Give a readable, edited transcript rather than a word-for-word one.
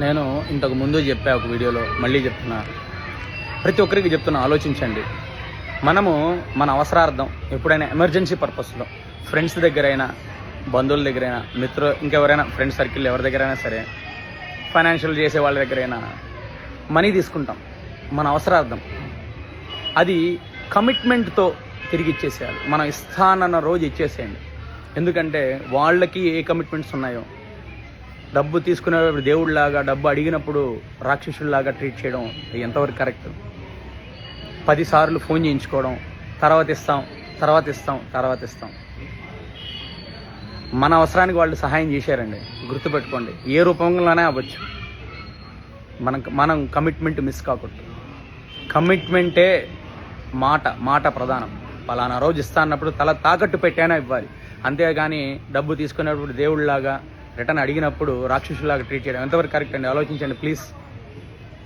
నేను ఇంతకు ముందు చెప్పా ఒక వీడియోలో, మళ్ళీ చెప్తున్నా, ప్రతి ఒక్కరికి చెప్తున్నా, ఆలోచించండి. మనము మన అవసరార్థం ఎప్పుడైనా ఎమర్జెన్సీ పర్పస్లో ఫ్రెండ్స్ దగ్గరైనా, బంధువుల దగ్గరైనా, ఇంకెవరైనా ఫ్రెండ్స్ సర్కిల్ ఎవరి దగ్గరైనా సరే, ఫైనాన్షియల్ చేసే వాళ్ళ దగ్గరైనా మనీ తీసుకుంటాం మన అవసరార్థం. అది కమిట్మెంట్తో తిరిగి ఇచ్చేసేయాలి. మనం ఇస్తానన్న రోజు ఇచ్చేసేయండి. ఎందుకంటే వాళ్ళకి ఏ కమిట్మెంట్స్ ఉన్నాయో, డబ్బు తీసుకునేటప్పుడు దేవుడిలాగా, డబ్బు అడిగినప్పుడు రాక్షసుడిలాగా ట్రీట్ చేయడం ఎంతవరకు కరెక్ట్? 10 సార్లు ఫోన్ చేయించుకోవడం, తర్వాత ఇస్తాం. మన అవసరానికి వాళ్ళు సహాయం చేశారండి, గుర్తుపెట్టుకోండి. ఏ రూపంలోనే అవ్వచ్చు. మనం కమిట్మెంట్ మిస్ కాకూడదు. కమిట్మెంటే మాట ప్రధానం. పలానా రోజు ఇస్తా అన్నప్పుడు తల తాకట్టు పెట్టైనా ఇవ్వాలి. అంతేగాని డబ్బు తీసుకునేటప్పుడు దేవుడిలాగా, రిటర్న్ అడిగినప్పుడు రాక్షసులాగా ట్రీట్ చేయడం ఎంతవరకు కరెక్ట్ అండి? ఆలోచించండి ప్లీజ్.